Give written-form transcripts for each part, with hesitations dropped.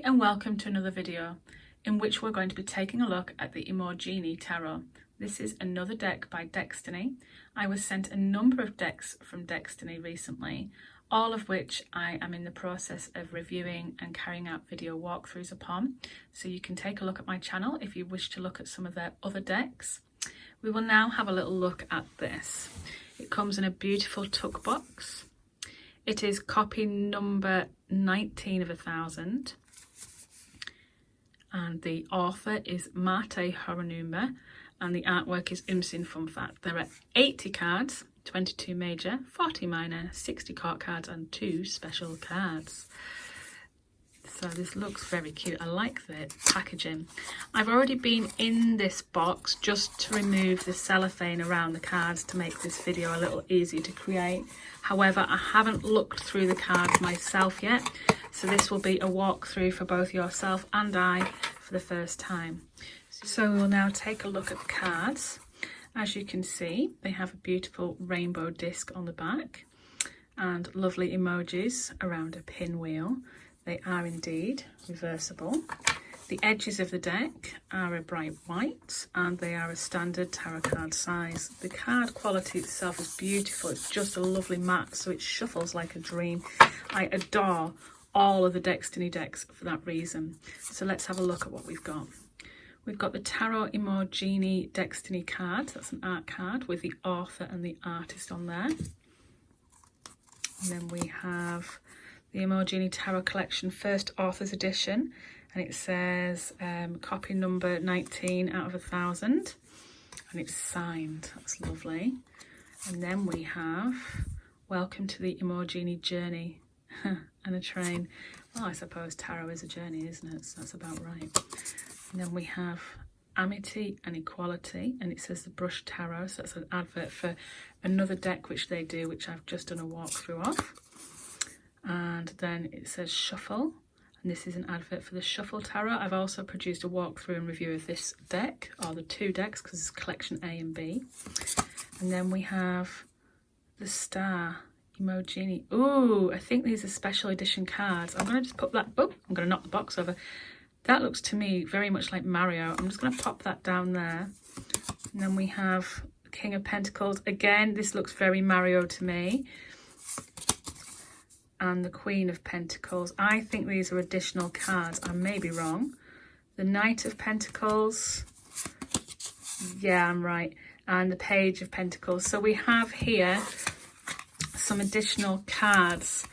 and welcome to another video in which we're going to be taking a look at the Emojiny Tarot. This is another deck by Destiny. I was sent a number of decks from Destiny recently, all of which I am in the process of reviewing and carrying out video walkthroughs upon. So you can take a look at my channel if you wish to look at some of their other decks. We will now have a little look at this. It comes in a beautiful tuck box. It is copy number 19 of 1,000. And the author is Mate Horonuma, and the artwork is Umsin Fun Fact. There are 80 cards, 22 major, 40 minor, 60 court cards, and 2 special cards. So this looks very cute. I like the packaging. I've already been in this box just to remove the cellophane around the cards to make this video a little easier to create. However, I haven't looked through the cards myself yet, so this will be a walkthrough for both yourself and I for the first time. So we will now take a look at the cards. As you can see, they have a beautiful rainbow disc on the back and lovely emojis around a pinwheel. They are indeed reversible. The edges of the deck are a bright white and they are a standard tarot card size. The card quality itself is beautiful. It's just a lovely mat, so it shuffles like a dream. I adore all of the Destiny decks for that reason. So let's have a look at what we've got. We've got the Tarot Emojiny Destiny card. That's an art card with the author and the artist on there. And then we have the Emojiny Tarot Collection First Author's Edition, and it says copy number 19 out of 1,000, and it's signed. That's lovely. And then we have Welcome to the Emojiny Journey and a train. Well, I suppose tarot is a journey, isn't it? So that's about right. And then we have Amity and Equality, and it says the Brush Tarot. So that's an advert for another deck which they do, which I've just done a walkthrough of. And then it says Shuffle, and this is an advert for the Shuffle Tarot. I've also produced a walkthrough and review of this deck, or the 2 decks, because it's collection A and B. And then we have the Star Emojiny. Ooh, I think these are special edition cards. I'm going to just put that, oh, I'm going to knock the box over. That looks to me very much like Mario. I'm just going to pop that down there. And then we have King of Pentacles. Again, this looks very Mario to me. And the Queen of Pentacles. I think these are additional cards. I may be wrong. The Knight of Pentacles. Yeah, I'm right. And the Page of Pentacles. So we have here some additional cards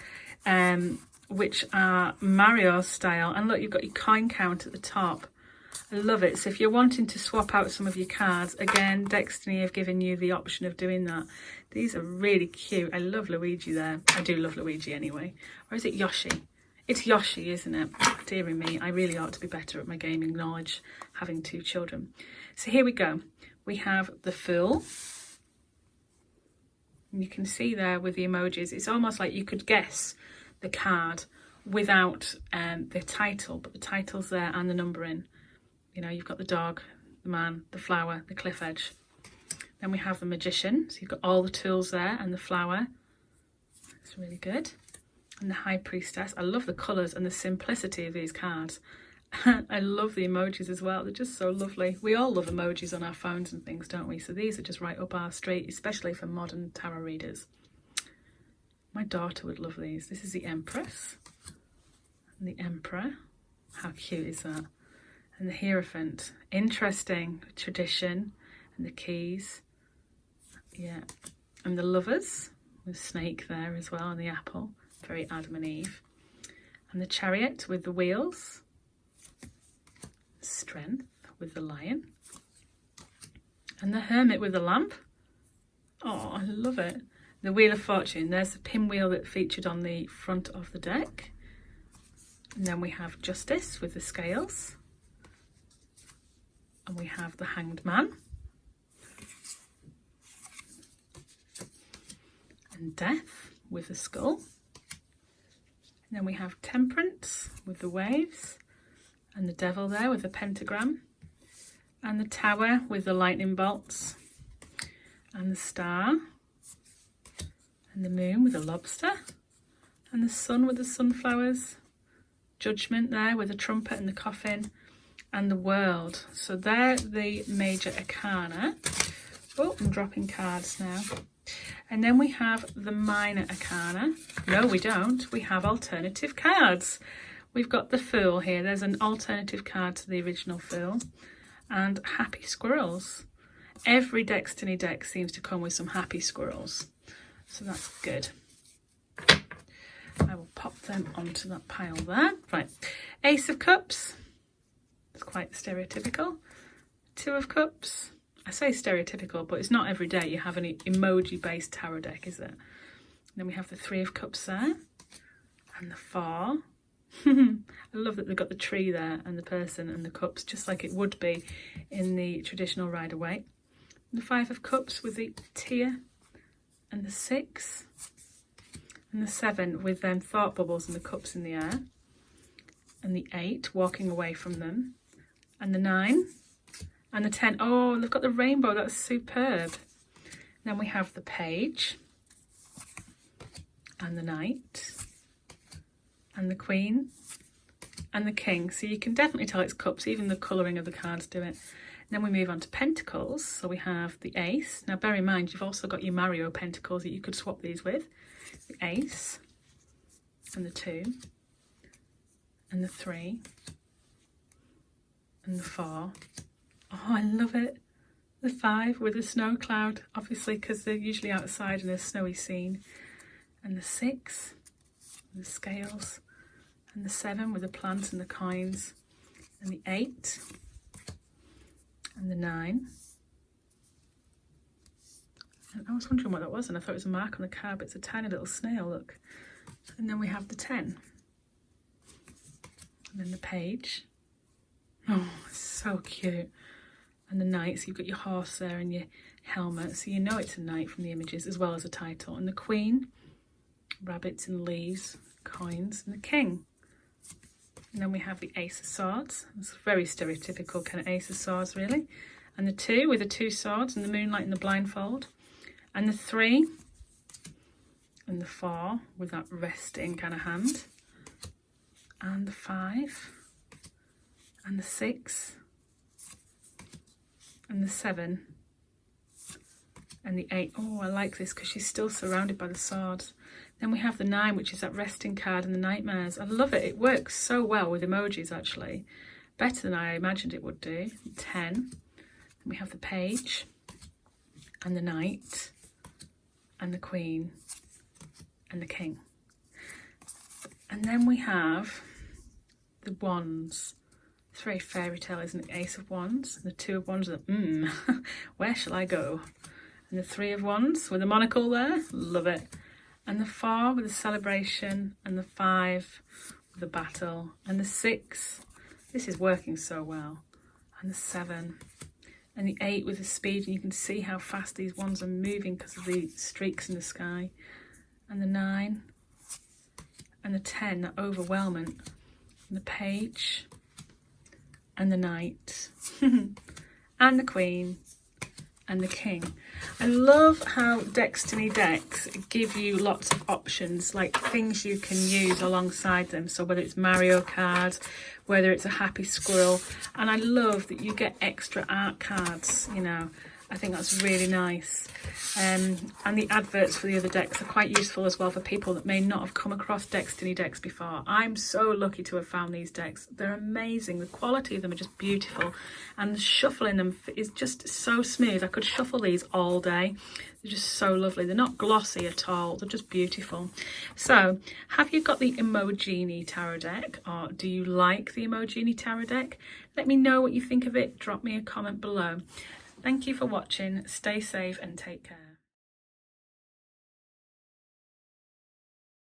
which are Mario style. And look, you've got your coin count at the top. I love it. So if you're wanting to swap out some of your cards, again, Destiny have given you the option of doing that. These are really cute. I love Luigi there. I do love Luigi anyway. Or is it Yoshi? It's Yoshi, isn't it? Dearie me, I really ought to be better at my gaming knowledge, having 2 children. So here we go. We have the Fool. And you can see there with the emojis, it's almost like you could guess the card without the title, but the title's there and the numbering. You know, you've got the dog, the man, the flower, the cliff edge. Then we have the Magician. So you've got all the tools there and the flower. It's really good. And the High Priestess. I love the colours and the simplicity of these cards. I love the emojis as well. They're just so lovely. We all love emojis on our phones and things, don't we? So these are just right up our street, especially for modern tarot readers. My daughter would love these. This is the Empress and the Emperor. How cute is that? And the Hierophant. Interesting tradition. And the Keys. Yeah. And the Lovers. With Snake there as well. And the Apple. Very Adam and Eve. And the Chariot with the wheels. Strength with the Lion. And the Hermit with the lamp. Oh, I love it. The Wheel of Fortune. There's the pinwheel that featured on the front of the deck. And then we have Justice with the scales. And we have the Hanged Man. And Death with the skull. And then we have Temperance with the waves. And the Devil there with the pentagram. And the Tower with the lightning bolts. And the Star. And the Moon with the lobster. And the Sun with the sunflowers. Judgment there with the trumpet and the coffin, and the World. So they're the major arcana. Oh, I'm dropping cards now. And then we have the minor arcana. No, we don't. We have alternative cards. We've got the Fool here. There's an alternative card to the original Fool. And happy squirrels. Every Destiny deck seems to come with some happy squirrels. So that's good. I will pop them onto that pile there. Right. Ace of Cups. It's quite stereotypical. Two of Cups. I say stereotypical, but it's not every day you have an emoji-based tarot deck, is it? And then we have the Three of Cups there. And the Four. I love that they've got the tree there and the person and the cups, just like it would be in the traditional Rider-Waite. The Five of Cups with the tear, and the Six, and the Seven with them thought bubbles and the cups in the air, and the Eight walking away from them, and the Nine, and the 10. Oh, they've got the rainbow. That's superb. Then we have the Page, and the Knight, and the Queen, and the King. So you can definitely tell it's cups, even the colouring of the cards do it. And then we move on to Pentacles. So we have the Ace. Now bear in mind, you've also got your Mario Pentacles that you could swap these with. The Ace, and the 2, and the 3, and the 4. Oh, I love it. The 5 with the snow cloud, obviously, because they're usually outside in a snowy scene. And the 6, and the scales, and the 7 with the plants and the coins, and the 8, and the 9. And I was wondering what that was, and I thought it was a mark on the card, but it's a tiny little snail, look. And then we have the 10. And then the Page. Oh, it's so cute. And the Knight, so you've got your horse there and your helmet, so you know it's a knight from the images, as well as a title. And the Queen, rabbits and leaves, coins, and the King. And then we have the Ace of Swords. It's a very stereotypical kind of Ace of Swords, really. And the 2 with the 2 swords and the moonlight and the blindfold. And the 3 and the 4 with that resting kind of hand. And the 5 and the 6 and the 7 and the 8. Oh, I like this because she's still surrounded by the swords. Then we have the 9, which is that resting card, and the nightmares. I love it. It works so well with emojis, actually. Better than I imagined it would do. 10. Then we have the Page, and the Knight, and the Queen, and the King. And then we have the Wands. It's very fairy tale, isn't it? Ace of Wands, and the 2 of Wands. Where shall I go? And the 3 of Wands with a monocle there. Love it. And the 4 with the celebration, and the 5 with the battle, and the 6, this is working so well, and the 7, and the 8 with the speed, and you can see how fast these ones are moving because of the streaks in the sky, and the 9, and the 10, that overwhelmment, and the Page, and the Knight, and the Queen, and the King. I love how Destiny decks give you lots of options, like things you can use alongside them. So whether it's Mario cards, whether it's a happy squirrel, and I love that you get extra art cards, you know. I think that's really nice. And the adverts for the other decks are quite useful as well for people that may not have come across Destiny decks before. I'm so lucky to have found these decks. They're amazing. The quality of them are just beautiful, and the shuffling them is just so smooth. I could shuffle these all day. They're just so lovely. They're not glossy at all. They're just beautiful. So, have you got the Emojiny Tarot deck, or do you like the Emojiny Tarot deck? Let me know what you think of it. Drop me a comment below. Thank you for watching. Stay safe and take care.